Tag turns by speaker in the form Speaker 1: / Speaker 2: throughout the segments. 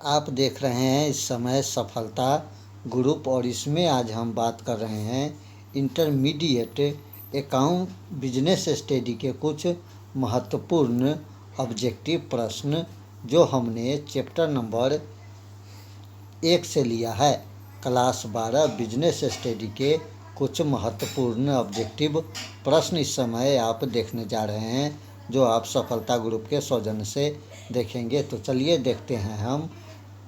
Speaker 1: आप देख रहे हैं इस समय सफलता ग्रुप और इसमें आज हम बात कर रहे हैं इंटरमीडिएट अकाउंट बिजनेस स्टडी के कुछ महत्वपूर्ण ऑब्जेक्टिव प्रश्न जो हमने चैप्टर नंबर 1 से लिया है। क्लास 12 बिजनेस स्टडी के कुछ महत्वपूर्ण ऑब्जेक्टिव प्रश्न इस समय आप देखने जा रहे हैं जो आप सफलता ग्रुप के सौजन्य से देखेंगे। तो चलिए देखते हैं हम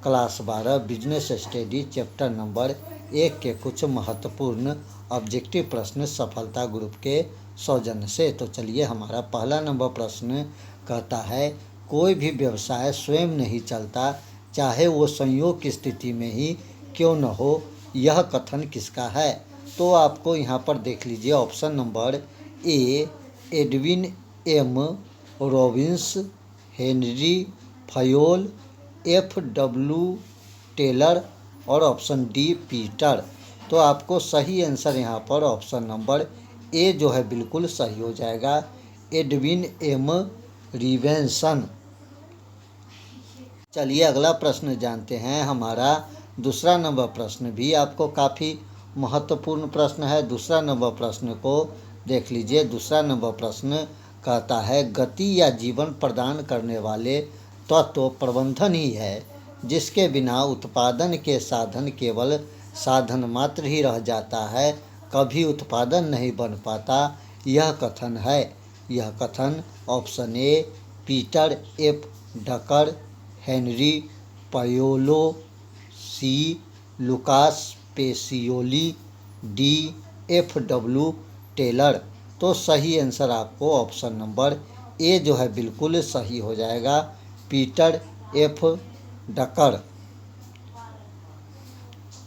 Speaker 1: class 12 business study chapter number 1 के कुछ महत्वपूर्ण ऑब्जेक्टिव प्रश्न सफलता ग्रुप के सौजन्य से। तो चलिए हमारा पहला नंबर प्रश्न कहता है, कोई भी व्यवसाय स्वयं नहीं चलता चाहे वो संयोग की स्थिति में ही क्यों न हो, यह कथन किसका है? तो आपको यहाँ पर देख लीजिए option number A Edwin M Robbins, Henri Fayol, F.W. Taylor और ऑप्शन डी पीटर। तो आपको सही आंसर यहाँ पर ऑप्शन नंबर ए जो है बिल्कुल सही हो जाएगा, एडविन एम रिवेंसन। चलिए अगला प्रश्न जानते हैं। हमारा दूसरा नंबर प्रश्न भी आपको काफ़ी महत्वपूर्ण प्रश्न है। दूसरा नंबर प्रश्न को देख लीजिए। दूसरा नंबर प्रश्न कहता है, गति या जीवन प्रदान करने वाले तत्व प्रबंधन ही है, जिसके बिना उत्पादन के साधन केवल साधन मात्र ही रह जाता है, कभी उत्पादन नहीं बन पाता, यह कथन है। यह कथन option A Peter F Drucker, Henri Fayol, C Lucas Pacioli, D F.W. Taylor. तो सही आंसर आपको ऑप्शन नंबर ए जो है बिल्कुल सही हो जाएगा, पीटर एफ ढकर।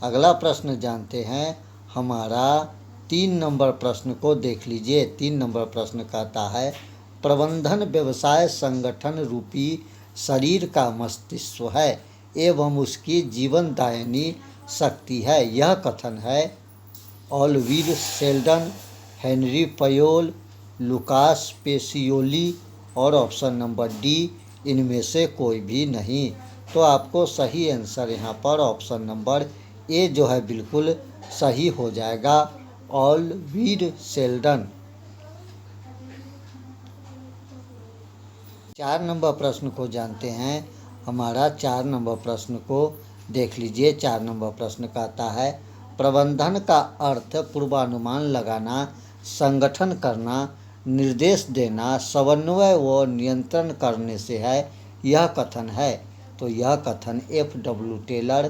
Speaker 1: अगला प्रश्न जानते हैं। हमारा 3 नंबर प्रश्न को देख लीजिए। 3 नंबर प्रश्न कहता है, प्रबंधन व्यवसाय संगठन रूपी शरीर का मस्तिष्क है एवं उसकी जीवनदायिनी शक्ति है, यह कथन है। ऑलवीर Seldon, Henry Fayol, Lucas Pacioli और ऑप्शन नंबर डी इनमें से कोई भी नहीं। तो आपको सही आंसर यहाँ पर ऑप्शन नंबर ए जो है बिल्कुल सही हो जाएगा, ऑलवीर सेल्डन। 4 नंबर प्रश्न को जानते हैं। हमारा 4 नंबर प्रश्न को देख लीजिए। 4 नंबर प्रश्न कहता है, प्रबंधन का अर्थ पूर्वानुमान लगाना, संगठन करना, निर्देश देना, समन्वय व नियंत्रण करने से है, यह कथन है। तो यह कथन F.W. टेलर,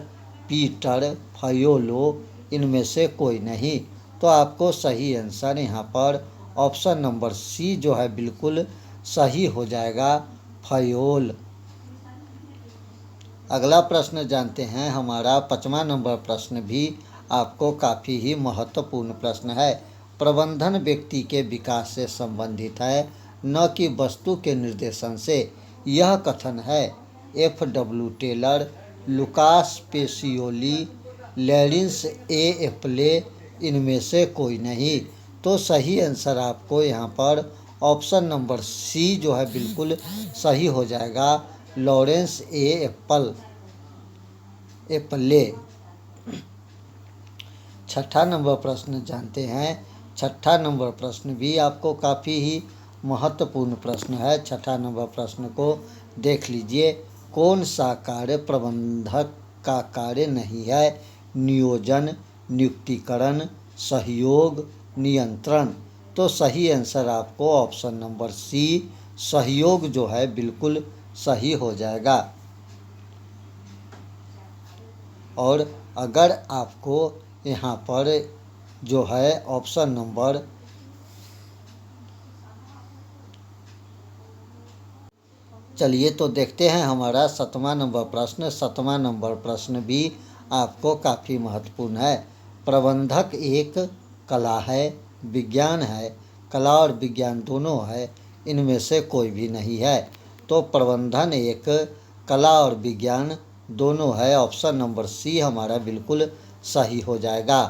Speaker 1: पीटर फयोलो इनमें से कोई नहीं। तो आपको सही आंसर यहाँ पर ऑप्शन नंबर सी जो है बिल्कुल सही हो जाएगा, फयोल। अगला प्रश्न जानते हैं। हमारा 5वां नंबर प्रश्न भी आपको काफ़ी ही महत्वपूर्ण प्रश्न है। प्रबंधन व्यक्ति के विकास से संबंधित है, न कि वस्तु के निर्देशन से, यह कथन है। F.W. Taylor, Lucas Pacioli, Lawrence A Appley इनमें से कोई नहीं। तो सही आंसर आपको यहाँ पर ऑप्शन नंबर सी जो है बिल्कुल सही हो जाएगा, लॉरेंस ए एप्ले। 6ठा नंबर प्रश्न जानते हैं। 6ठा नंबर प्रश्न भी आपको काफ़ी ही महत्वपूर्ण प्रश्न है। 6ठा नंबर प्रश्न को देख लीजिए। कौन सा कार्य प्रबंधक का कार्य नहीं है? नियोजन, नियुक्तिकरण, सहयोग, नियंत्रण। तो सही आंसर आपको ऑप्शन नंबर सी सहयोग जो है बिल्कुल सही हो जाएगा। और अगर आपको यहाँ पर जो है ऑप्शन नंबर चलिए तो देखते हैं हमारा 7वां नंबर प्रश्न। 7वां नंबर प्रश्न भी आपको काफ़ी महत्वपूर्ण है। प्रबंधक एक कला है, विज्ञान है, कला और विज्ञान दोनों है, इनमें से कोई भी नहीं है। तो प्रबंधन एक कला और विज्ञान दोनों है, ऑप्शन नंबर सी हमारा बिल्कुल सही हो जाएगा।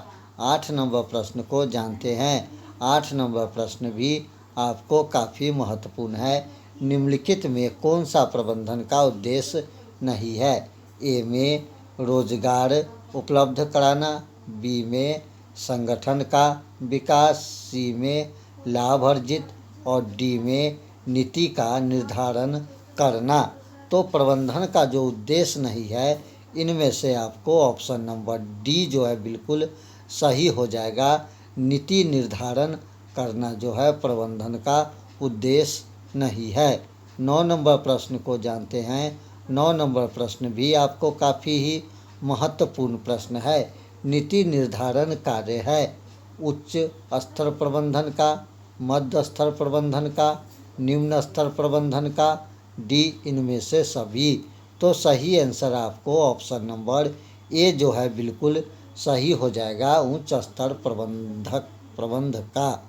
Speaker 1: 8 नंबर प्रश्न को जानते हैं। 8 नंबर प्रश्न भी आपको काफ़ी महत्वपूर्ण है। निम्नलिखित में कौन सा प्रबंधन का उद्देश्य नहीं है? ए में रोजगार उपलब्ध कराना, बी में संगठन का विकास, सी में लाभ अर्जित और डी में नीति का निर्धारण करना। तो प्रबंधन का जो उद्देश्य नहीं है, इनमें से आपको ऑप्शन नंबर डी जो है बिल्कुल सही हो जाएगा। नीति निर्धारण करना जो है प्रबंधन का उद्देश्य नहीं है। 9 नंबर प्रश्न को जानते हैं। 9 नंबर प्रश्न भी आपको काफ़ी ही महत्वपूर्ण प्रश्न है। नीति निर्धारण कार्य है उच्च स्तर प्रबंधन का, मध्य स्तर प्रबंधन का, निम्न स्तर प्रबंधन का, डी इनमें से सभी। तो सही आंसर आपको ऑप्शन नंबर ए जो है बिल्कुल सही हो जाएगा, उच्च स्तर प्रबंध का।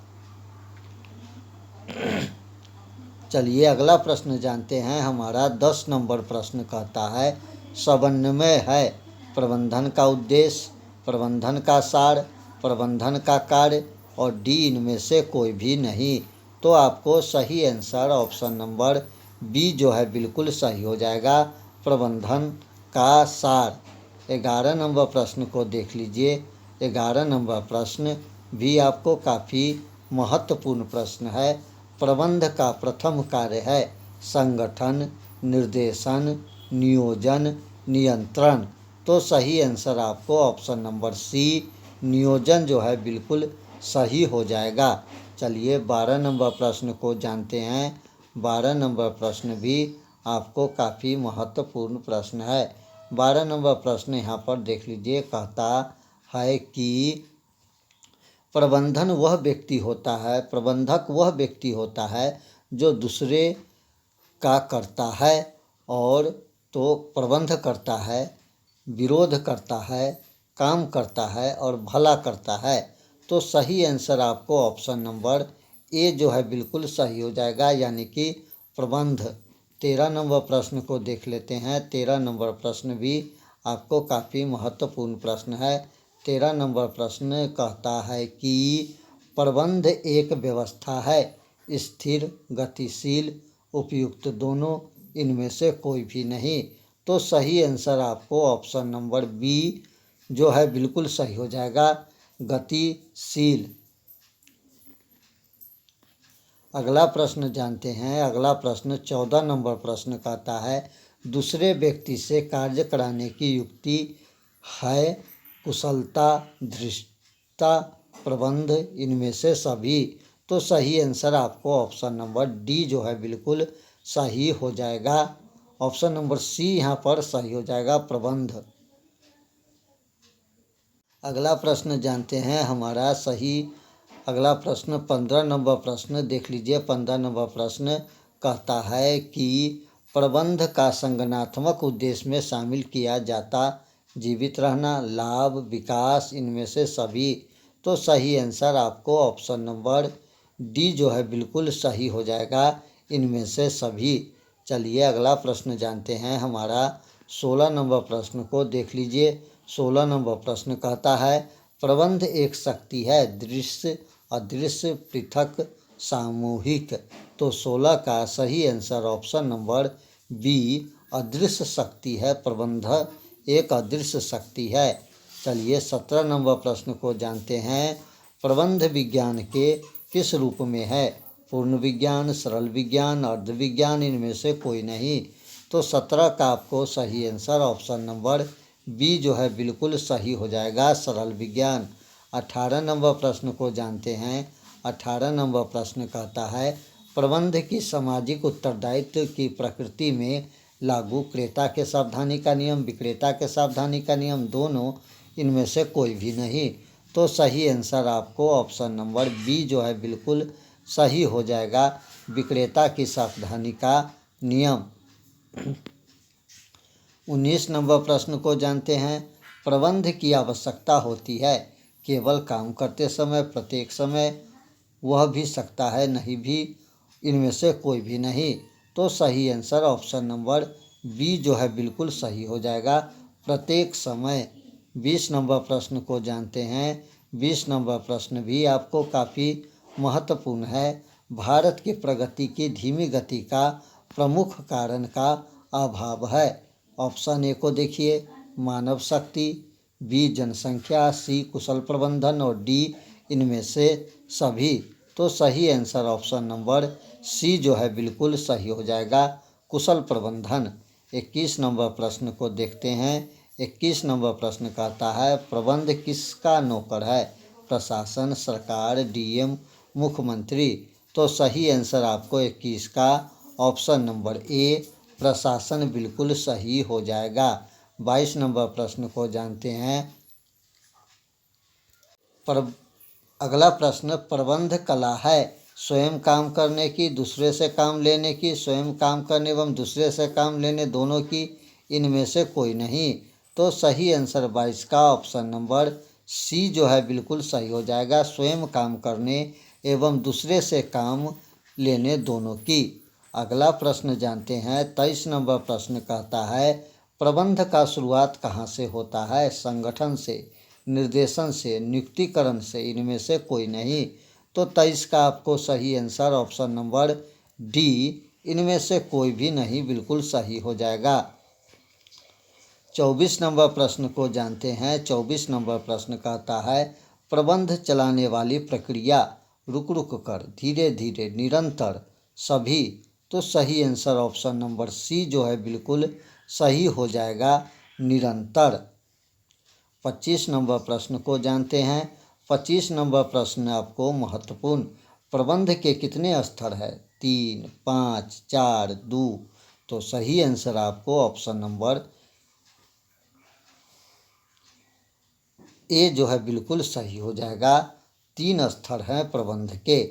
Speaker 1: चलिए अगला प्रश्न जानते हैं। हमारा 10 नंबर प्रश्न कहता है समन्वय है प्रबंधन का उद्देश्य, प्रबंधन का सार, प्रबंधन का कार्य और डी इनमें से कोई भी नहीं। तो आपको सही आंसर ऑप्शन नंबर बी जो है बिल्कुल सही हो जाएगा, प्रबंधन का सार। 11 नंबर प्रश्न को देख लीजिए। 11 नंबर प्रश्न भी आपको काफ़ी महत्वपूर्ण प्रश्न है। प्रबंध का प्रथम कार्य है संगठन, निर्देशन, नियोजन, नियंत्रण। तो सही आंसर आपको ऑप्शन नंबर सी नियोजन जो है बिल्कुल सही हो जाएगा। चलिए 12 नंबर प्रश्न को जानते हैं। 12 नंबर प्रश्न भी आपको काफ़ी महत्वपूर्ण प्रश्न है। 12 नंबर प्रश्न यहाँ पर देख लीजिए, कहता है कि प्रबंधन वह व्यक्ति होता है, प्रबंधक वह व्यक्ति होता है जो दूसरे का करता है और तो प्रबंध करता है, विरोध करता है, काम करता है और भला करता है। तो सही आंसर आपको ऑप्शन नंबर ए जो है बिल्कुल सही हो जाएगा, यानी कि प्रबंध। 13 नंबर प्रश्न को देख लेते हैं। 13 नंबर प्रश्न भी आपको काफ़ी महत्वपूर्ण प्रश्न है। 13 नंबर प्रश्न कहता है कि प्रबंध एक व्यवस्था है, स्थिर, गतिशील, उपयुक्त दोनों, इनमें से कोई भी नहीं। तो सही आंसर आपको ऑप्शन नंबर बी जो है बिल्कुल सही हो जाएगा, गतिशील। अगला प्रश्न जानते हैं। अगला प्रश्न 14 नंबर प्रश्न कहता है दूसरे व्यक्ति से कार्य कराने की युक्ति है कुशलता, धृष्टता, प्रबंध, इनमें से सभी। तो सही आंसर आपको ऑप्शन नंबर डी जो है बिल्कुल सही हो जाएगा। ऑप्शन नंबर सी यहाँ पर सही हो जाएगा, प्रबंध। अगला प्रश्न जानते हैं हमारा सही। अगला प्रश्न 15 नंबर प्रश्न देख लीजिए। 15 नंबर प्रश्न कहता है कि प्रबंध का संगठनात्मक उद्देश्य में शामिल किया जाता जीवित रहना, लाभ, विकास, इनमें से सभी। तो सही आंसर आपको ऑप्शन नंबर डी जो है बिल्कुल सही हो जाएगा, इनमें से सभी। चलिए अगला प्रश्न जानते हैं। हमारा 16 नंबर प्रश्न को देख लीजिए। 16 नंबर प्रश्न कहता है प्रबंध एक शक्ति है, दृश्य, अदृश्य, पृथक, सामूहिक। तो 16 का सही आंसर ऑप्शन नंबर बी अदृश्य शक्ति है, प्रबंध एक अदृश्य शक्ति है। चलिए 17 नंबर प्रश्न को जानते हैं। प्रबंध विज्ञान के किस रूप में है? पूर्ण विज्ञान, सरल विज्ञान, अर्ध विज्ञान, इनमें से कोई नहीं। तो 17 का आपको सही आंसर ऑप्शन नंबर बी जो है बिल्कुल सही हो जाएगा, सरल विज्ञान। 18 नंबर प्रश्न को जानते हैं। 18 नंबर प्रश्न कहता है प्रबंध की सामाजिक उत्तरदायित्व की प्रकृति में लागू क्रेता के सावधानी का नियम, विक्रेता के सावधानी का नियम, दोनों, इनमें से कोई भी नहीं। तो सही आंसर आपको ऑप्शन नंबर बी जो है बिल्कुल सही हो जाएगा, विक्रेता की सावधानी का नियम। 19 नंबर प्रश्न को जानते हैं। प्रबंध की आवश्यकता होती है केवल काम करते समय, प्रत्येक समय, वह भी सकता है, नहीं भी, इनमें से कोई भी नहीं। तो सही आंसर ऑप्शन नंबर बी जो है बिल्कुल सही हो जाएगा, प्रत्येक समय। 20 नंबर प्रश्न को जानते हैं। 20 नंबर प्रश्न भी आपको काफ़ी महत्वपूर्ण है। भारत की प्रगति की धीमी गति का प्रमुख कारण का अभाव है। ऑप्शन ए को देखिए मानव शक्ति, बी जनसंख्या, सी कुशल प्रबंधन और डी इनमें से सभी। तो सही आंसर ऑप्शन नंबर सी जो है बिल्कुल सही हो जाएगा, कुशल प्रबंधन। 21 नंबर प्रश्न को देखते हैं। 21 नंबर प्रश्न कहता है प्रबंध किसका नौकर है? प्रशासन, सरकार, डीएम, मुख्यमंत्री। तो सही आंसर आपको 21 का ऑप्शन नंबर ए प्रशासन बिल्कुल सही हो जाएगा। 22 नंबर प्रश्न को जानते हैं। अगला प्रश्न प्रबंध कला है स्वयं काम करने की, दूसरे से काम लेने की, स्वयं काम करने एवं दूसरे से काम लेने दोनों की, इनमें से कोई नहीं। तो सही आंसर 22 का ऑप्शन नंबर सी जो है बिल्कुल सही हो जाएगा, स्वयं काम करने एवं दूसरे से काम लेने दोनों की। अगला प्रश्न जानते हैं। 23 नंबर प्रश्न कहता है प्रबंध का शुरुआत कहाँ से होता है? संगठन से, निर्देशन से, नियुक्तिकरण से, इनमें से कोई नहीं। तो 23 का आपको सही आंसर ऑप्शन नंबर डी इनमें से कोई भी नहीं बिल्कुल सही हो जाएगा। 24 नंबर प्रश्न को जानते हैं। 24 नंबर प्रश्न कहता है प्रबंध चलाने वाली प्रक्रिया रुक रुक कर, धीरे धीरे, निरंतर, सभी। तो सही आंसर ऑप्शन नंबर सी जो है बिल्कुल सही हो जाएगा, निरंतर। 25 नंबर प्रश्न को जानते हैं। 25 नंबर प्रश्न आपको महत्वपूर्ण प्रबंध के कितने स्तर है? 3, 5, 4, 2। तो सही आंसर आपको ऑप्शन नंबर ए जो है बिल्कुल सही हो जाएगा, 3 स्तर हैं प्रबंध के।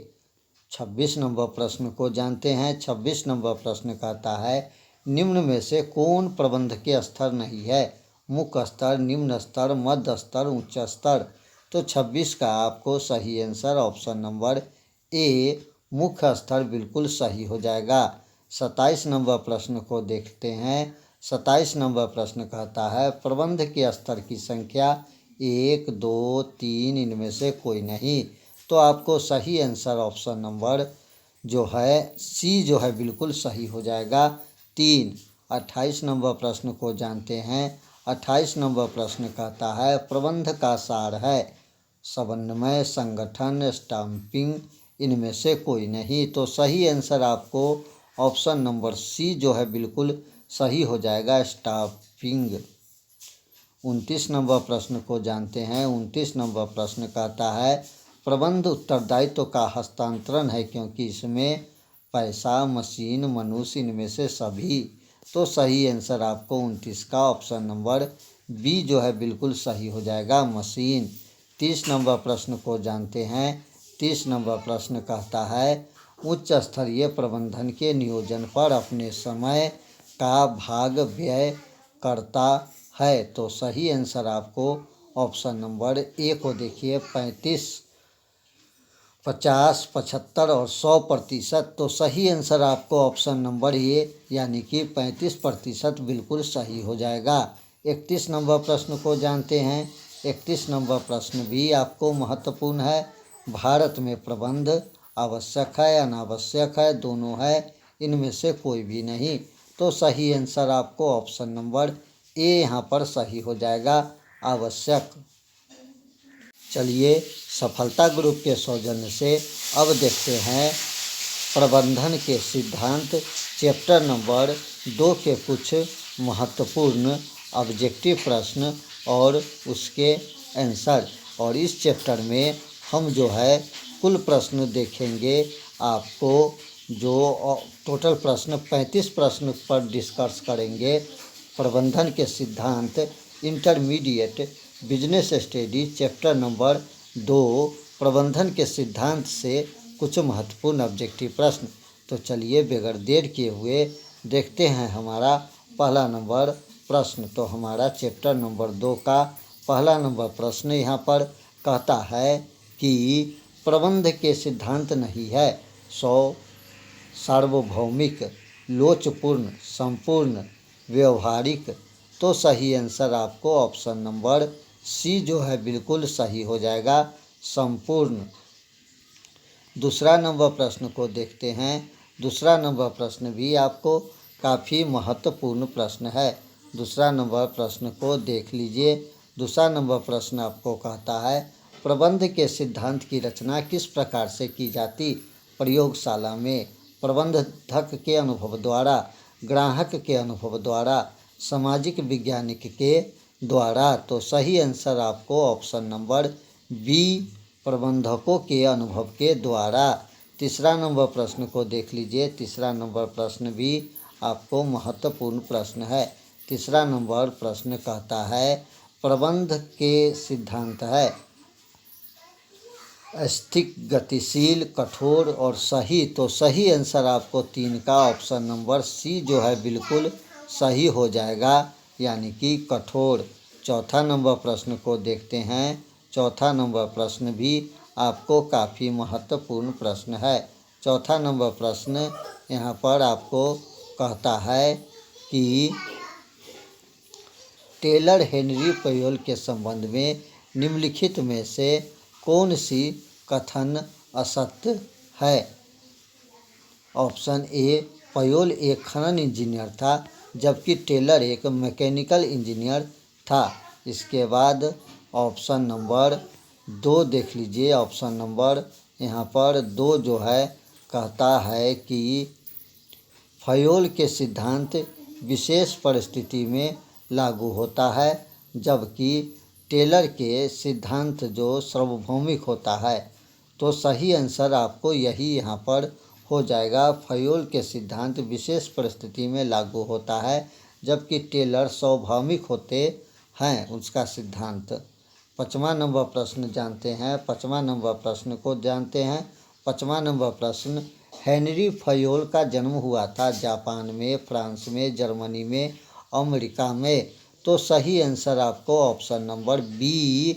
Speaker 1: 26 नंबर प्रश्न को जानते हैं। 26 नंबर प्रश्न कहता है निम्न में से कौन प्रबंध के स्तर नहीं है? मुख्य स्तर, निम्न स्तर, मध्य स्तर, उच्च स्तर। तो 26 का आपको सही आंसर ऑप्शन नंबर ए मुख्य स्तर बिल्कुल सही हो जाएगा। 27 नंबर प्रश्न को देखते हैं। 27 नंबर प्रश्न कहता है प्रबंध के स्तर की संख्या 1, 2, 3 इनमें से कोई नहीं। तो आपको सही आंसर ऑप्शन नंबर जो है सी जो है बिल्कुल सही हो जाएगा, 3। 28 नंबर प्रश्न को जानते हैं। 28 नंबर प्रश्न कहता है प्रबंध का सार है समन्वय, संगठन, स्टाम्पिंग, इनमें से कोई नहीं। तो सही आंसर आपको ऑप्शन नंबर सी जो है बिल्कुल सही हो जाएगा, स्टाम्पिंग। 29 नंबर प्रश्न को जानते हैं। 29 नंबर प्रश्न कहता है प्रबंध उत्तरदायित्व का हस्तांतरण है क्योंकि इसमें पैसा, मशीन, मनुष्य, इनमें से सभी। तो सही आंसर आपको 29 का ऑप्शन नंबर बी जो है बिल्कुल सही हो जाएगा, मशीन। 30 नंबर प्रश्न को जानते हैं। 30 नंबर प्रश्न कहता है उच्च स्तरीय प्रबंधन के नियोजन पर अपने समय का भाग व्यय करता है। तो सही आंसर आपको ऑप्शन नंबर ए को देखिए 35, 50, 75 और 100%। तो सही आंसर आपको ऑप्शन नंबर ए यानी कि 35% बिल्कुल सही हो जाएगा। 31 नंबर प्रश्न को जानते हैं। 31 नंबर प्रश्न भी आपको महत्वपूर्ण है। भारत में प्रबंध आवश्यक है, अनावश्यक है, दोनों है, इनमें से कोई भी नहीं। तो सही आंसर आपको ऑप्शन नंबर ए यहाँ पर सही हो जाएगा, आवश्यक। चलिए सफलता ग्रुप के सौजन्य से अब देखते हैं प्रबंधन के सिद्धांत चैप्टर नंबर 2 के कुछ महत्वपूर्ण ऑब्जेक्टिव प्रश्न और उसके आंसर। और इस चैप्टर में हम जो है कुल प्रश्न देखेंगे। आपको जो टोटल प्रश्न 35 प्रश्न पर डिस्कस करेंगे। प्रबंधन के सिद्धांत intermediate business study chapter number 2 प्रबंधन के सिद्धांत से कुछ महत्वपूर्ण ऑब्जेक्टिव प्रश्न। तो चलिए बगैर देर किए हुए देखते हैं हमारा पहला नंबर प्रश्न। तो हमारा चैप्टर नंबर 2 का पहला नंबर प्रश्न यहाँ पर कहता है कि प्रबंध के सिद्धांत नहीं है 100 सार्वभौमिक, लोचपूर्ण, संपूर्ण, व्यवहारिक। तो सही आंसर आपको ऑप्शन नंबर सी जो है बिल्कुल सही हो जाएगा, संपूर्ण। दूसरा नंबर प्रश्न को देखते हैं। दूसरा नंबर प्रश्न भी आपको काफ़ी महत्वपूर्ण प्रश्न है। दूसरा नंबर प्रश्न को देख लीजिए। दूसरा नंबर प्रश्न आपको कहता है, प्रबंध के सिद्धांत की रचना किस प्रकार से की जाती? प्रयोगशाला में, प्रबंधक के अनुभव द्वारा, ग्राहक के अनुभव द्वारा, सामाजिक वैज्ञानिक के द्वारा। तो सही आंसर आपको ऑप्शन नंबर बी, प्रबंधकों के अनुभव के द्वारा। तीसरा नंबर प्रश्न को देख लीजिए। तीसरा नंबर प्रश्न भी आपको महत्वपूर्ण प्रश्न है। तीसरा नंबर प्रश्न कहता है, प्रबंध के सिद्धांत है स्थिर, गतिशील, कठोर और सही। तो सही आंसर आपको 3 का ऑप्शन नंबर सी जो है बिल्कुल सही हो जाएगा, यानी कि कठोर। चौथा नंबर प्रश्न को देखते हैं। चौथा नंबर प्रश्न भी आपको काफ़ी महत्वपूर्ण प्रश्न है। चौथा नंबर प्रश्न यहाँ पर आपको कहता है कि टेलर हेनरी पयोल के संबंध में निम्नलिखित में से कौन सी कथन असत्य है? ऑप्शन ए, पयोल एक खनन इंजीनियर था जबकि टेलर एक मैकेनिकल इंजीनियर था। इसके बाद ऑप्शन नंबर 2 देख लीजिए। ऑप्शन नंबर यहाँ पर 2 जो है कहता है कि पयोल के सिद्धांत विशेष परिस्थिति में लागू होता है जबकि टेलर के सिद्धांत जो सार्वभौमिक होता है। तो सही आंसर आपको यही यहाँ पर हो जाएगा। पयोल के सिद्धांत विशेष परिस्थिति में लागू होता है जबकि टेलर सार्वभौमिक होते हैं उसका सिद्धांत। 5वां नंबर प्रश्न जानते हैं। 5वां नंबर प्रश्न को जानते हैं। 5वां नंबर प्रश्न, हेनरी पयोल का जन्म हुआ था जापान में, फ्रांस में, जर्मनी में, अमेरिका में। तो सही आंसर आपको ऑप्शन नंबर बी,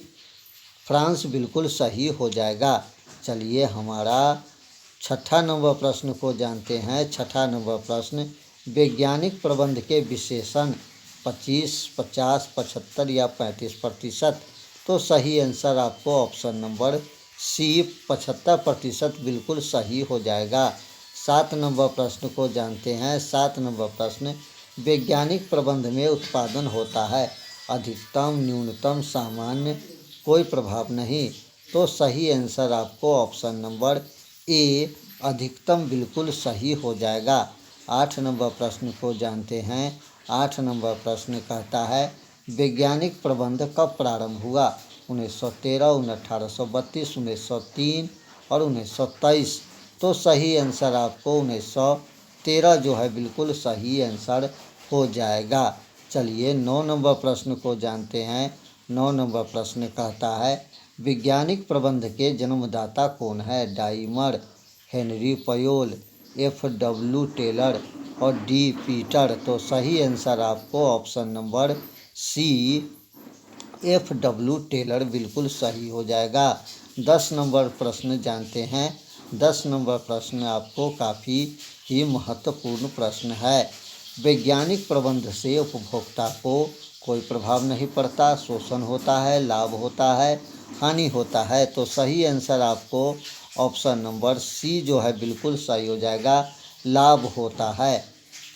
Speaker 1: फ्रांस बिल्कुल सही हो जाएगा। चलिए हमारा 6ठा नंबर प्रश्न को जानते हैं। 6ठा नंबर प्रश्न, वैज्ञानिक प्रबंध के विशेषण 25, 50, 75 या 35%। तो सही आंसर आपको ऑप्शन नंबर सी, 75% बिल्कुल सही हो जाएगा। 7 नंबर प्रश्न को जानते हैं। 7 नंबर प्रश्न, वैज्ञानिक प्रबंध में उत्पादन होता है अधिकतम, न्यूनतम, सामान्य, कोई प्रभाव नहीं। तो सही आंसर आपको ऑप्शन नंबर ए, अधिकतम बिल्कुल सही हो जाएगा। 8 नंबर प्रश्न को जानते हैं। 8 नंबर प्रश्न कहता है, वैज्ञानिक प्रबंध कब प्रारंभ हुआ? 1913, 1832, 1903 और 1923। तो सही आंसर आपको 1913 जो है बिल्कुल सही आंसर हो जाएगा। चलिए 9 नंबर प्रश्न को जानते हैं। 9 नंबर प्रश्न कहता है, वैज्ञानिक प्रबंध के जन्मदाता कौन है? डाइमर, हेनरी पयोल, F.W. टेलर और डी पीटर। तो सही आंसर आपको ऑप्शन नंबर सी, F.W. टेलर बिल्कुल सही हो जाएगा। 10 नंबर प्रश्न जानते हैं। 10 नंबर प्रश्न आपको काफ़ी ही महत्वपूर्ण प्रश्न है। वैज्ञानिक प्रबंध से उपभोक्ता को कोई प्रभाव नहीं पड़ता, शोषण होता है, लाभ होता है, हानि होता है। तो सही आंसर आपको ऑप्शन नंबर सी जो है बिल्कुल सही हो जाएगा, लाभ होता है।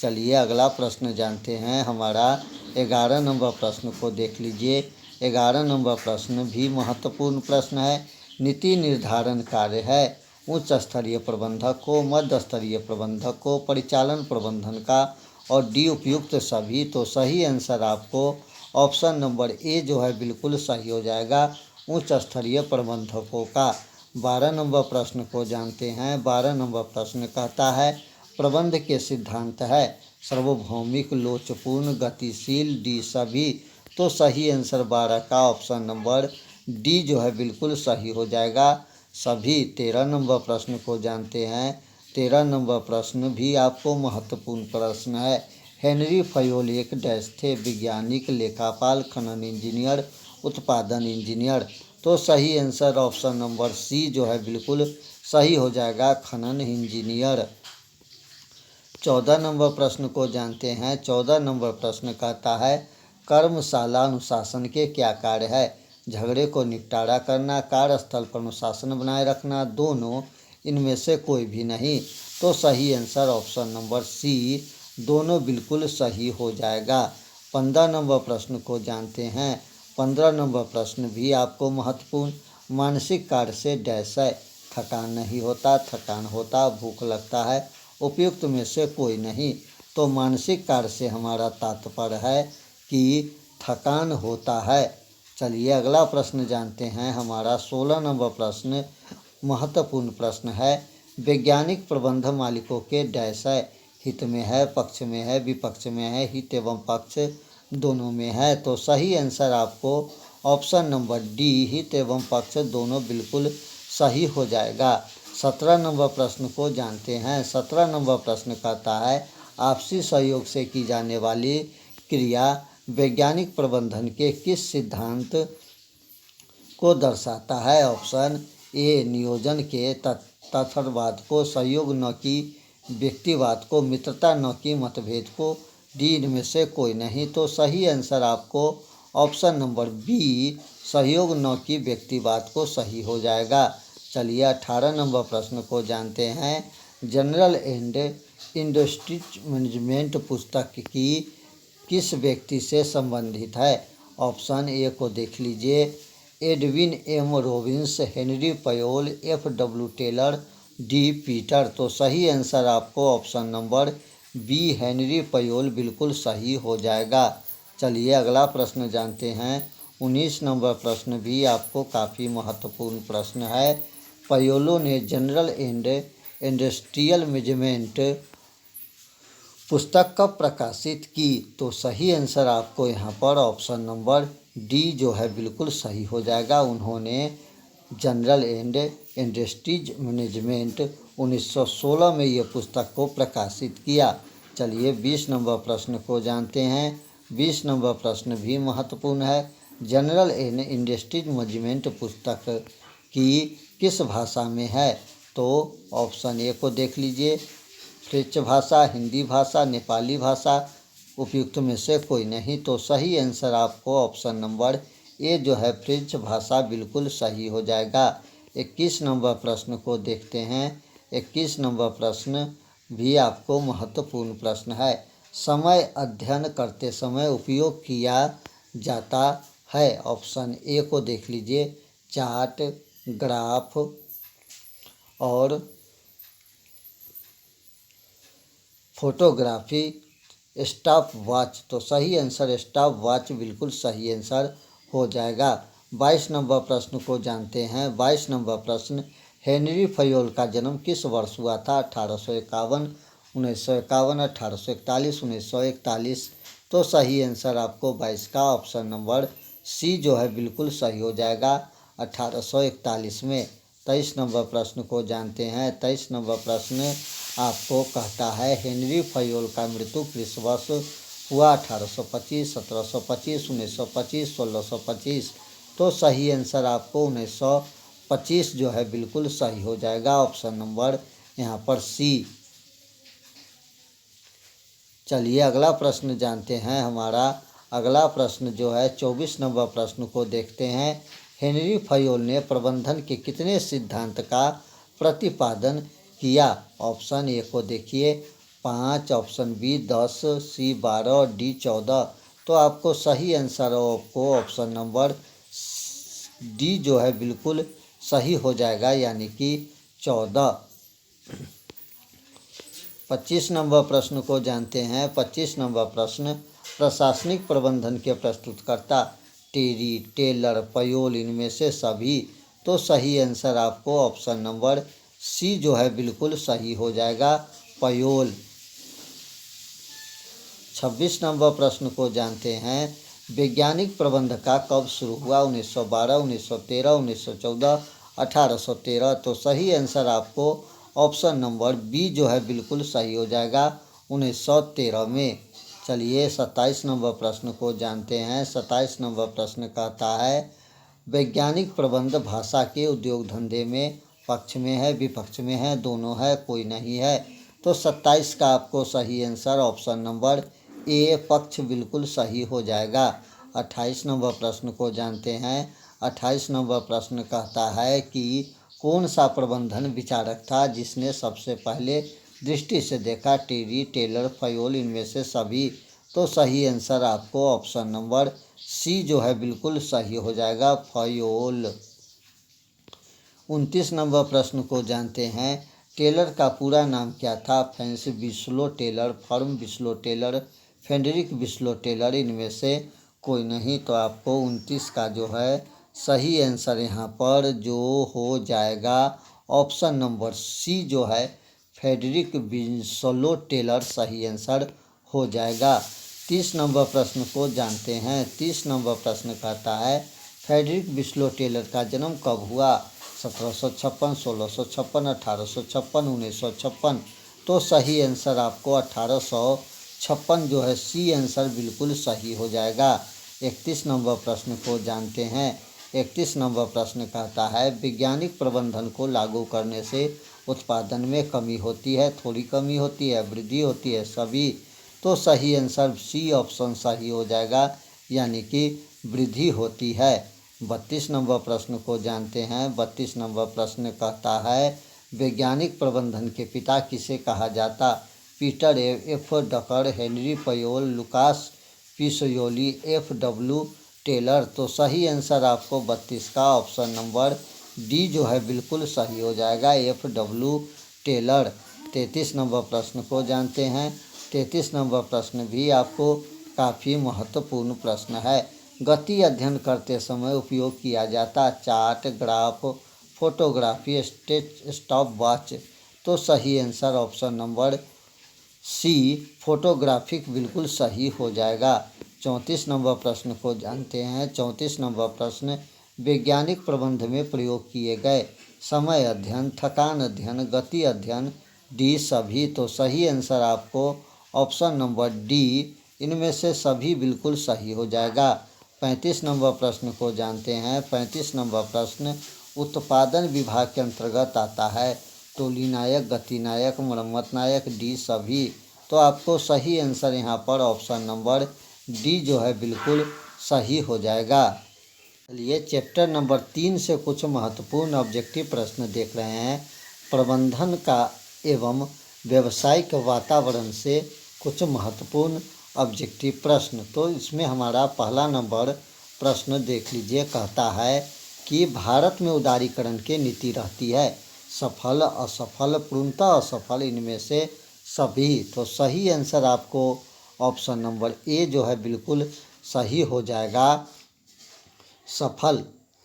Speaker 1: चलिए अगला प्रश्न जानते हैं। हमारा 11 नंबर प्रश्न को देख लीजिए। 11 नंबर प्रश्न भी महत्वपूर्ण प्रश्न है। नीति निर्धारण कार्य है उच्च स्तरीय प्रबंधक को, मध्य स्तरीय प्रबंधक को, परिचालन प्रबंधन का और डी उपयुक्त सभी। तो सही आंसर आपको ऑप्शन नंबर ए जो है बिल्कुल सही हो जाएगा, उच्च स्तरीय प्रबंधकों का। 12 नंबर प्रश्न को जानते हैं। 12 नंबर प्रश्न कहता है, प्रबंध के सिद्धांत है सार्वभौमिक, लोचपूर्ण, गतिशील, डी सभी। तो सही आंसर 12 का ऑप्शन नंबर डी जो है बिल्कुल सही हो जाएगा, सभी। 13 नंबर प्रश्न को जानते हैं। 13 नंबर प्रश्न भी आपको महत्वपूर्ण प्रश्न है। हेनरी पयोल एक डैश थे? वैज्ञानिक, लेखापाल, खनन इंजीनियर, उत्पादन इंजीनियर। तो सही आंसर ऑप्शन नंबर सी जो है बिल्कुल सही हो जाएगा, खनन इंजीनियर। 14 नंबर प्रश्न को जानते हैं। 14 नंबर प्रश्न कहता है, कर्मशाला अनुशासन के क्या कार्य है? झगड़े को निपटारा करना, कार्यस्थल पर अनुशासन बनाए रखना, दोनों, इनमें से कोई भी नहीं। तो सही आंसर ऑप्शन नंबर सी, दोनों बिल्कुल सही हो जाएगा। 15 नंबर प्रश्न को जानते हैं। 15 नंबर प्रश्न भी आपको महत्वपूर्ण। मानसिक कार्य से डैश है। थकान नहीं होता, थकान होता, भूख लगता है, उपयुक्त में से कोई नहीं। तो मानसिक कार्य से हमारा तात्पर्य है कि थकान होता है। चलिए अगला प्रश्न जानते हैं। हमारा 16 नंबर प्रश्न महत्वपूर्ण प्रश्न है। वैज्ञानिक प्रबंध मालिकों के डैश है। हित में है, पक्ष में है, विपक्ष में है, हित एवं पक्ष दोनों में है। तो सही आंसर आपको ऑप्शन नंबर डी, हित एवं पक्ष दोनों बिल्कुल सही हो जाएगा। 17 नंबर प्रश्न को जानते हैं। 17 नंबर प्रश्न कहता है आपसी सहयोग से की जाने वाली क्रिया वैज्ञानिक प्रबंधन के किस सिद्धांत को दर्शाता है। ऑप्शन ए नियोजन के तथ्यवाद को, सहयोग न कि व्यक्तिवाद को, मित्रता न कि मतभेद को, डी इनमें से कोई नहीं। तो सही आंसर आपको ऑप्शन नंबर बी सहयोग न कि व्यक्तिवाद को सही हो जाएगा। चलिए 18 नंबर प्रश्न को जानते हैं। जनरल एंड इंडस्ट्रीज मैनेजमेंट पुस्तक की किस व्यक्ति से संबंधित है। ऑप्शन ए को देख लीजिए। Edwin M Robbins, Henri Fayol, F W Taylor, D Peter. तो सही आंसर आपको option number B Henri Fayol बिल्कुल सही हो जाएगा। चलिए अगला प्रश्न जानते हैं। 19 नंबर प्रश्न भी आपको काफ़ी महत्वपूर्ण प्रश्न है। पयोलो ने जनरल एंड इंडस्ट्रियल मैनेजमेंट पुस्तक कब प्रकाशित की। तो सही आंसर आपको यहाँ पर ऑप्शन नंबर डी जो है बिल्कुल सही हो जाएगा। उन्होंने जनरल एंड इंडस्ट्रीज मैनेजमेंट 1916 में ये पुस्तक को प्रकाशित किया। चलिए 20 नंबर प्रश्न को जानते हैं। 20 नंबर प्रश्न भी महत्वपूर्ण है। जनरल एंड इंडस्ट्रीज मैनेजमेंट पुस्तक की किस भाषा में है। तो ऑप्शन ए को देख लीजिए। फ्रेंच भाषा, हिंदी भाषा, नेपाली भाषा, उपयुक्त में से कोई नहीं। तो सही आंसर आपको ऑप्शन नंबर ए जो है फ्रेंच भाषा बिल्कुल सही हो जाएगा। 21 नंबर प्रश्न को देखते हैं। 21 नंबर प्रश्न भी आपको महत्वपूर्ण प्रश्न है। समय अध्ययन करते समय उपयोग किया जाता है। ऑप्शन ए को देख लीजिए। चार्ट, ग्राफ और फोटोग्राफी, स्टॉप वॉच। तो सही आंसर स्टॉप वॉच बिल्कुल सही आंसर हो जाएगा। 22 नंबर प्रश्न को जानते हैं। 22 नंबर प्रश्न हेनरी फयोल का जन्म किस वर्ष हुआ था। 1851, 1951, 1841, 1941। तो सही आंसर आपको 22 का ऑप्शन नंबर सी जो है बिल्कुल सही हो जाएगा 1841 में। 23 नंबर प्रश्न को जानते हैं। 23 नंबर प्रश्न आपको कहता है हेनरी फयोल का मृत्यु किस वर्ष हुआ। 1825, 1725, 1925, 1625। तो सही आंसर आपको 1925 जो है बिल्कुल सही हो जाएगा। ऑप्शन नंबर यहाँ पर सी। चलिए अगला प्रश्न जानते हैं। हमारा अगला प्रश्न जो है 24 नंबर प्रश्न को देखते हैं। हेनरी फयोल ने प्रबंधन के कितने सिद्धांत का प्रतिपादन किया। ऑप्शन ए को देखिए 5, ऑप्शन बी 10, सी 12 और डी 14। तो आपको सही आंसर आपको ऑप्शन नंबर डी जो है बिल्कुल सही हो जाएगा, यानी कि 14। 25 नंबर प्रश्न को जानते हैं। 25 नंबर प्रश्न प्रशासनिक प्रबंधन के प्रस्तुतकर्ता टेरी, टेलर, पयोल इनमें से सभी। तो सही आंसर आपको ऑप्शन नंबर सी जो है बिल्कुल सही हो जाएगा, पयोल। 26 नंबर प्रश्न को जानते हैं। वैज्ञानिक प्रबंध का कब शुरू हुआ। 1912, 1913, 1914, 1813। तो सही आंसर आपको ऑप्शन नंबर बी जो है बिल्कुल सही हो जाएगा 1913 में। चलिए 27 नंबर प्रश्न को जानते हैं। 27 नंबर प्रश्न कहता है वैज्ञानिक प्रबंध भाषा के उद्योग धंधे में पक्ष में है, विपक्ष में है, दोनों है, कोई नहीं है। तो 27 का आपको सही आंसर ऑप्शन नंबर ए पक्ष बिल्कुल सही हो जाएगा। 28 नंबर प्रश्न को जानते हैं। 28 नंबर प्रश्न कहता है कि कौन सा प्रबंधन विचारक था जिसने सबसे पहले दृष्टि से देखा टेरी, टेलर, फयोल इनमें से सभी। तो सही आंसर आपको ऑप्शन नंबर सी जो है बिल्कुल सही हो जाएगा, फ्योल। 29 नंबर प्रश्न को जानते हैं। टेलर का पूरा नाम क्या था? France Winslow Taylor, firm Winslow Taylor, Frederick Winslow Taylor, इनमें से कोई नहीं। तो आपको 29 का जो है सही आंसर यहाँ पर जो हो जाएगा ऑप्शन नंबर सी जो है फ्रेडरिक बिस्लो टेलर सही आंसर हो जाएगा। 30 नंबर प्रश्न को जानते हैं। 30 नंबर प्रश्न कहता है फ्रेडरिक बिस्लो टेलर का जन्म कब हुआ? 1756, 1656, 1856, 1956। तो सही आंसर आपको 1856 जो है सी आंसर बिल्कुल सही हो जाएगा। 31 नंबर प्रश्न को जानते हैं। 31 नंबर प्रश्न कहता है वैज्ञानिक प्रबंधन को लागू करने से उत्पादन में कमी होती है, थोड़ी कमी होती है, वृद्धि होती है, सभी। तो सही आंसर सी ऑप्शन सही हो जाएगा, यानी कि वृद्धि होती है। 32 नंबर प्रश्न को जानते हैं। 32 नंबर प्रश्न कहता है वैज्ञानिक प्रबंधन के पिता किसे कहा जाता? Peter F Drucker, Henri Fayol, Lucas Pacioli, F W Taylor. तो सही आंसर आपको 32 का ऑप्शन नंबर डी जो है बिल्कुल सही हो जाएगा, एफ डब्ल्यू टेलर। 33 नंबर प्रश्न को जानते हैं। 33 नंबर प्रश्न भी आपको काफ़ी महत्वपूर्ण प्रश्न है। गति अध्ययन करते समय उपयोग किया जाता chart, graph, photography, stop watch. तो सही answer option number C photographic बिल्कुल सही हो जाएगा। 34 नंबर प्रश्न को जानते हैं। 34 नंबर प्रश्न वैज्ञानिक प्रबंध में प्रयोग किए गए समय अध्ययन, थकान अध्ययन, गति अध्ययन, डी सभी। तो सही आंसर आपको ऑप्शन नंबर डी इनमें से सभी बिल्कुल सही हो जाएगा। 35 नंबर प्रश्न को जानते हैं। 35 नंबर प्रश्न उत्पादन विभाग के अंतर्गत आता है तोलीनायक, गतिनायक, मरम्मत नायक, डी सभी। तो आपको सही आंसर यहाँ पर ऑप्शन नंबर डी जो है बिल्कुल सही हो जाएगा। चलिए चैप्टर नंबर 3 से कुछ महत्वपूर्ण ऑब्जेक्टिव प्रश्न देख रहे हैं। प्रबंधन का एवं व्यावसायिक वातावरण से कुछ महत्वपूर्ण ऑब्जेक्टिव प्रश्न। तो इसमें हमारा पहला नंबर प्रश्न देख लीजिए, कहता है कि भारत में उदारीकरण की नीति रहती है सफल, असफल, पूर्णतः असफल, इनमें से सभी। तो सही आंसर आपको ऑप्शन नंबर ए जो है बिल्कुल सही हो जाएगा, सफल।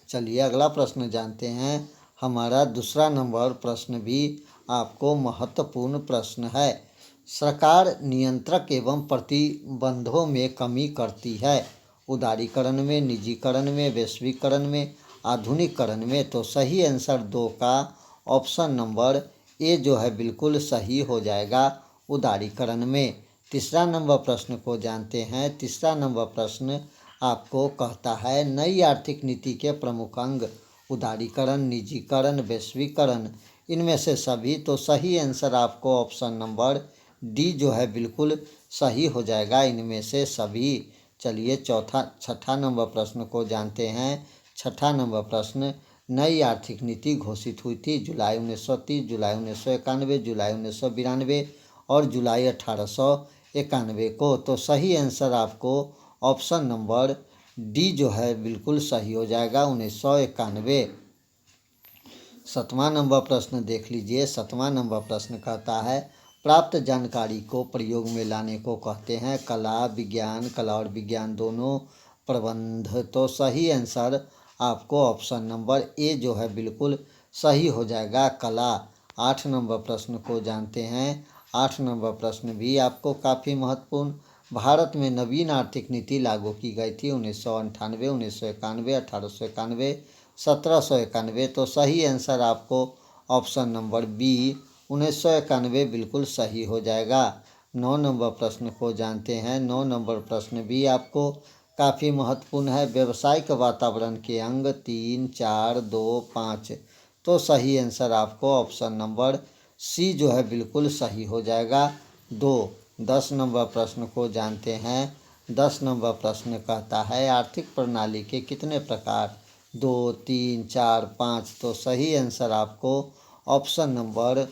Speaker 1: चलिए अगला प्रश्न जानते हैं। हमारा दूसरा नंबर प्रश्न भी आपको महत्वपूर्ण प्रश्न है। सरकार नियंत्रक एवं प्रतिबंधों में कमी करती है उदारीकरण में, निजीकरण में, वैश्वीकरण में, आधुनिकीकरण में। तो सही आंसर 2 का ऑप्शन नंबर ए जो है बिल्कुल सही हो जाएगा, उदारीकरण में। तीसरा नंबर प्रश्न को जानते हैं। तीसरा नंबर प्रश्न आपको कहता है नई आर्थिक नीति के प्रमुख अंग उदारीकरण, निजीकरण, वैश्वीकरण, इनमें से सभी। तो सही आंसर आपको ऑप्शन नंबर डी जो है बिल्कुल सही हो जाएगा, इनमें से सभी। चलिए छठा नंबर प्रश्न को जानते हैं। छठा नंबर प्रश्न नई आर्थिक नीति घोषित हुई थी जुलाई 1930, जुलाई 1991, जुलाई 1992 और जुलाई 1891 को। तो सही आंसर आपको ऑप्शन नंबर डी जो है बिल्कुल सही हो जाएगा, 1991। 7वां नंबर प्रश्न देख लीजिए। 7वां नंबर प्रश्न कहता है प्राप्त जानकारी को प्रयोग में लाने को कहते हैं कला, विज्ञान, कला और विज्ञान दोनों, प्रबंध। तो सही आंसर आपको ऑप्शन नंबर ए जो है बिल्कुल सही हो जाएगा, कला। 8 नंबर प्रश्न को जानते हैं। 8 नंबर प्रश्न भी आपको काफ़ी महत्वपूर्ण। भारत में नवीन आर्थिक नीति लागू की गई थी 1998, 1991, 1891, 1791। तो सही आंसर आपको ऑप्शन नंबर बी 1991 बिल्कुल सही हो जाएगा। 9 नंबर प्रश्न को जानते हैं। 9 नंबर प्रश्न भी आपको काफ़ी महत्वपूर्ण है। व्यावसायिक वातावरण के अंग 3, 4, 2, 5। तो सही आंसर आपको ऑप्शन नंबर सी जो है बिल्कुल सही हो जाएगा, 2। 10 नंबर प्रश्न को जानते हैं। 10 नंबर प्रश्न कहता है आर्थिक प्रणाली के कितने प्रकार? 2, 3, 4, 5। तो सही आंसर आपको ऑप्शन नंबर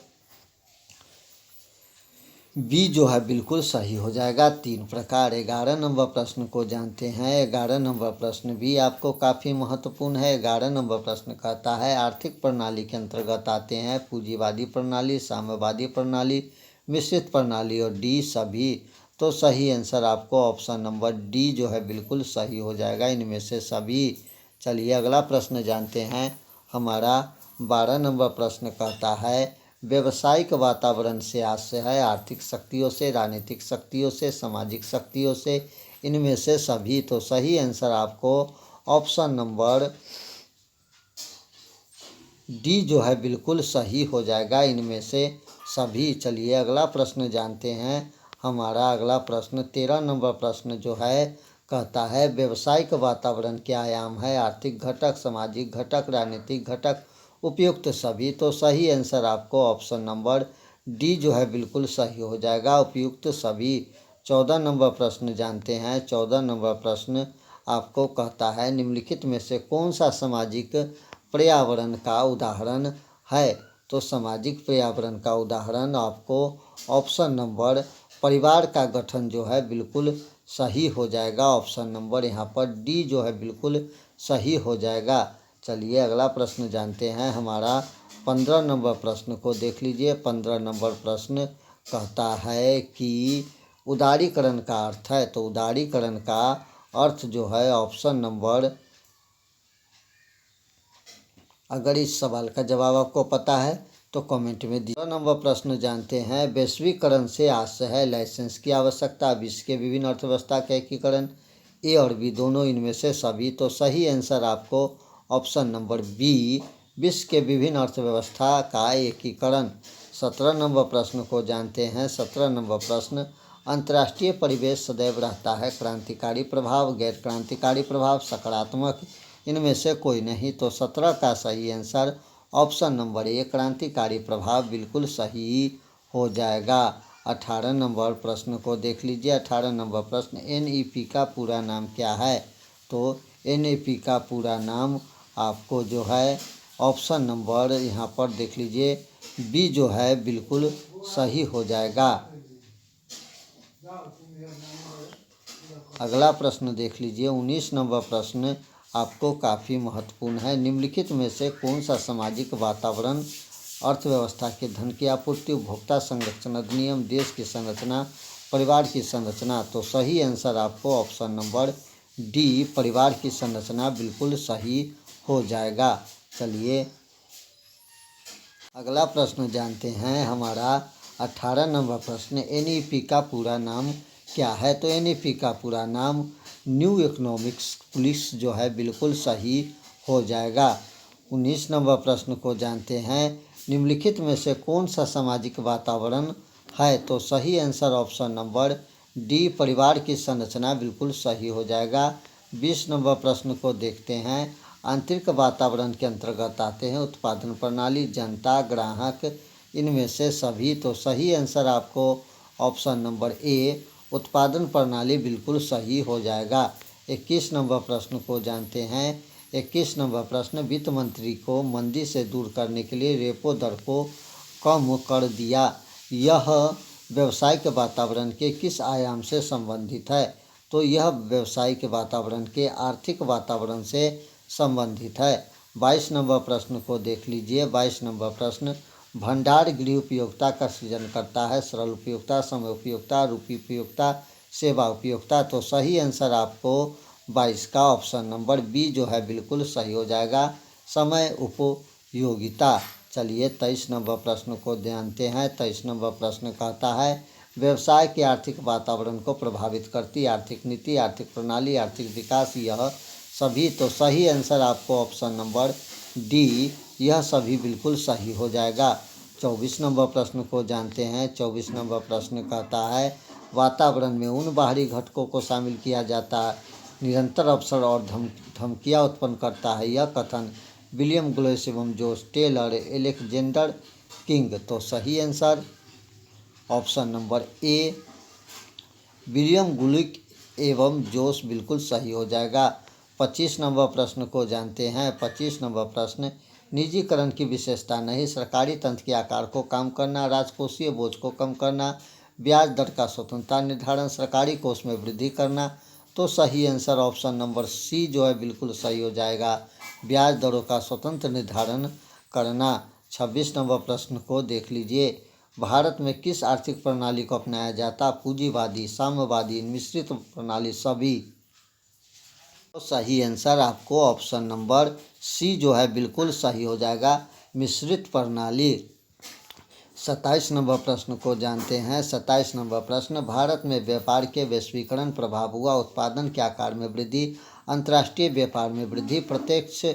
Speaker 1: बी जो है बिल्कुल सही हो जाएगा। 3 प्रकार। 11 नंबर प्रश्न को जानते हैं। 11 नंबर प्रश्न भी आपको काफ़ी महत्वपूर्ण है। 11 नंबर प्रश्न कहता है आर्थिक प्रणाली के अंतर्गत आते हैं पूंजीवादी प्रणाली, साम्यवादी प्रणाली, मिश्रित प्रणाली और डी सभी। तो सही आंसर आपको ऑप्शन नंबर डी जो है बिल्कुल सही हो जाएगा, इनमें से सभी। चलिए अगला प्रश्न जानते हैं। हमारा 12 नंबर प्रश्न कहता है व्यावसायिक वातावरण से आशय है आर्थिक शक्तियों से, राजनीतिक शक्तियों से, सामाजिक शक्तियों से, इनमें से सभी। तो सही आंसर आपको ऑप्शन नंबर डी जो है बिल्कुल सही हो जाएगा, इनमें से सभी। चलिए अगला प्रश्न जानते हैं। हमारा अगला प्रश्न 13 नंबर प्रश्न जो है कहता है व्यावसायिक वातावरण के आयाम है आर्थिक घटक, सामाजिक घटक, राजनीतिक घटक, उपयुक्त सभी। तो सही आंसर आपको ऑप्शन नंबर डी जो है बिल्कुल सही हो जाएगा, उपयुक्त सभी। 14 नंबर प्रश्न जानते हैं। 14 नंबर प्रश्न आपको कहता है निम्नलिखित में से कौन सा सामाजिक पर्यावरण का उदाहरण है। तो सामाजिक पर्यावरण का उदाहरण आपको ऑप्शन नंबर परिवार का गठन जो है बिल्कुल सही हो जाएगा। ऑप्शन नंबर यहाँ पर डी जो है बिल्कुल सही हो जाएगा। चलिए अगला प्रश्न जानते हैं। हमारा 15 नंबर प्रश्न को देख लीजिए। 15 नंबर प्रश्न कहता है कि उदारीकरण का अर्थ है। तो उदारीकरण का अर्थ जो है ऑप्शन नंबर, अगर इस सवाल का जवाब आपको पता है तो कमेंट में दीजिए। 15 नंबर प्रश्न जानते हैं वैश्वीकरण से आशय है लाइसेंस की आवश्यकता, विश्व के विभिन्न अर्थव्यवस्था का एकीकरण, ए और बी दोनों, इनमें से सभी। तो सही आंसर आपको ऑप्शन नंबर बी विश्व के विभिन्न अर्थव्यवस्था का एकीकरण। 17 नंबर प्रश्न को जानते हैं। 17 नंबर प्रश्न अंतर्राष्ट्रीय परिवेश सदैव रहता है क्रांतिकारी प्रभाव, गैर क्रांतिकारी प्रभाव, सकारात्मक, इनमें से कोई नहीं। तो 17 का सही आंसर ऑप्शन नंबर ए क्रांतिकारी प्रभाव बिल्कुल सही हो जाएगा। 18 नंबर प्रश्न को देख लीजिए। 18 नंबर प्रश्न एनईपी का पूरा नाम क्या है। तो एनईपी का पूरा नाम आपको जो है ऑप्शन नंबर यहाँ पर देख लीजिए बी जो है बिल्कुल सही हो जाएगा। अगला प्रश्न देख लीजिए। 19 नंबर प्रश्न आपको काफ़ी महत्वपूर्ण है। निम्नलिखित में से कौन सा सामाजिक वातावरण अर्थव्यवस्था के धन की आपूर्ति, उपभोक्ता संरक्षण अधिनियम, देश की संरचना, परिवार की संरचना। तो सही आंसर आपको ऑप्शन नंबर डी परिवार की संरचना बिल्कुल सही हो जाएगा। चलिए अगला प्रश्न जानते हैं। हमारा 18 नंबर प्रश्न एनईपी का पूरा नाम क्या है। तो एनईपी का पूरा नाम न्यू इकोनॉमिक्स पुलिस जो है बिल्कुल सही हो जाएगा। 19 नंबर प्रश्न को जानते हैं। निम्नलिखित में से कौन सा सामाजिक वातावरण है। तो सही आंसर ऑप्शन नंबर डी परिवार की संरचना बिल्कुल सही हो जाएगा। 20 नंबर प्रश्न को देखते हैं। आंतरिक वातावरण के अंतर्गत आते हैं उत्पादन प्रणाली, जनता, ग्राहक, इनमें से सभी। तो सही आंसर आपको ऑप्शन नंबर ए उत्पादन प्रणाली बिल्कुल सही हो जाएगा। 21 नंबर प्रश्न को जानते हैं। 21 नंबर प्रश्न वित्त मंत्री को मंदी से दूर करने के लिए रेपो दर को कम कर दिया, यह व्यवसायिक वातावरण के किस आयाम से संबंधित है। तो यह व्यवसायिक वातावरण के आर्थिक वातावरण से संबंधित है। 22 नंबर प्रश्न को देख लीजिए। 22 नंबर प्रश्न भंडार गृह उपयोगिता का सृजन करता है सरल उपयोगिता, समय उपयोगिता, रूपी उपयोगिता, सेवा उपयोगिता। तो सही आंसर आपको 22 का ऑप्शन नंबर बी जो है बिल्कुल सही हो जाएगा, समय उपयोगिता। चलिए 23 नंबर प्रश्न को जानते हैं। 23 नंबर प्रश्न कहता है व्यवसाय के आर्थिक वातावरण को प्रभावित करती आर्थिक नीति, आर्थिक प्रणाली, आर्थिक विकास, यह सभी। तो सही आंसर आपको ऑप्शन नंबर डी यह सभी बिल्कुल सही हो जाएगा। 24 नंबर प्रश्न को जानते हैं। 24 नंबर प्रश्न कहता है वातावरण में उन बाहरी घटकों को शामिल किया जाता है निरंतर अवसर और धमकियाँ उत्पन्न करता है, यह कथन विलियम ग्लोस एवं जोस टेलर, एलेक्जेंडर किंग। तो सही answer option number A William Gluck एवं जोस बिल्कुल सही हो जाएगा। 25 नंबर प्रश्न को जानते हैं। 25 नंबर प्रश्न निजीकरण की विशेषता नहीं, सरकारी तंत्र के आकार को कम करना, राजकोषीय बोझ को कम करना, ब्याज दर का स्वतंत्रता निर्धारण, सरकारी कोष में वृद्धि करना। तो सही आंसर ऑप्शन नंबर सी जो है बिल्कुल सही हो जाएगा, ब्याज दरों का स्वतंत्र निर्धारण करना। 26 नंबर प्रश्न को देख लीजिए। भारत में किस आर्थिक प्रणाली को अपनाया जाता? पूंजीवादी, साम्यवादी, मिश्रित प्रणाली, सभी। तो सही आंसर आपको ऑप्शन नंबर सी जो है बिल्कुल सही हो जाएगा, मिश्रित प्रणाली। 27 नंबर प्रश्न को जानते हैं। 27 नंबर प्रश्न, भारत में व्यापार के वैश्वीकरण प्रभाव हुआ, उत्पादन के आकार में वृद्धि, अंतर्राष्ट्रीय व्यापार में वृद्धि, प्रत्यक्ष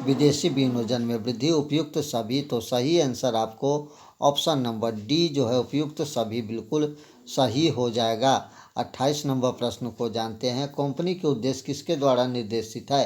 Speaker 1: विदेशी विनियोजन में वृद्धि, उपयुक्त सभी। तो सही आंसर आपको ऑप्शन नंबर डी जो है उपयुक्त सभी बिल्कुल सही हो जाएगा। 28 नंबर प्रश्न को जानते हैं। कंपनी के उद्देश्य किसके द्वारा निर्देशित है?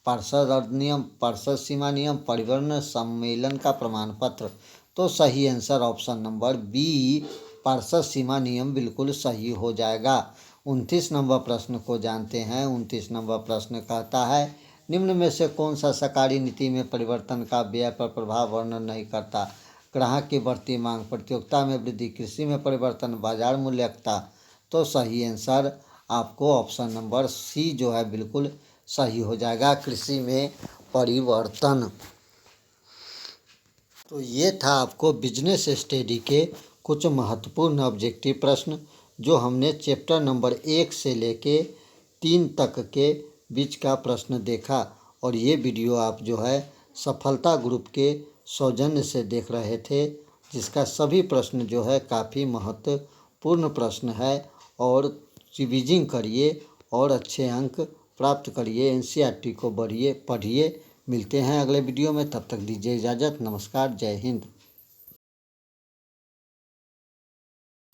Speaker 1: पार्षद अधिनियम, पार्षद सीमा नियम, परिवहन सम्मेलन का प्रमाण पत्र। तो सही आंसर ऑप्शन नंबर बी, पार्षद सीमा नियम बिल्कुल सही हो जाएगा। 29 नंबर प्रश्न को जानते हैं। 29 नंबर प्रश्न कहता है, निम्न में से कौन सा सरकारी नीति में परिवर्तन का व्यय पर प्रभाव वर्णन नहीं करता? ग्राहक की बढ़ती मांग, प्रतियोगिता में वृद्धि, कृषि में परिवर्तन, बाजार मूल्यता। तो सही आंसर आपको ऑप्शन नंबर सी जो है बिल्कुल सही हो जाएगा, कृषि में परिवर्तन। तो ये था आपको बिजनेस स्टडी के कुछ महत्वपूर्ण ऑब्जेक्टिव प्रश्न जो हमने चैप्टर नंबर 1 से लेके 3 तक के बीच का प्रश्न देखा। और ये वीडियो आप जो है सफलता ग्रुप के सौजन्य से देख रहे थे, जिसका सभी प्रश्न जो है काफ़ी महत्वपूर्ण प्रश्न है। और रिवीजिंग करिए और अच्छे अंक प्राप्त करिए, एनसीईआरटी को पढ़िए। मिलते हैं अगले वीडियो में, तब तक दीजिए इजाज़त। नमस्कार, जय हिंद।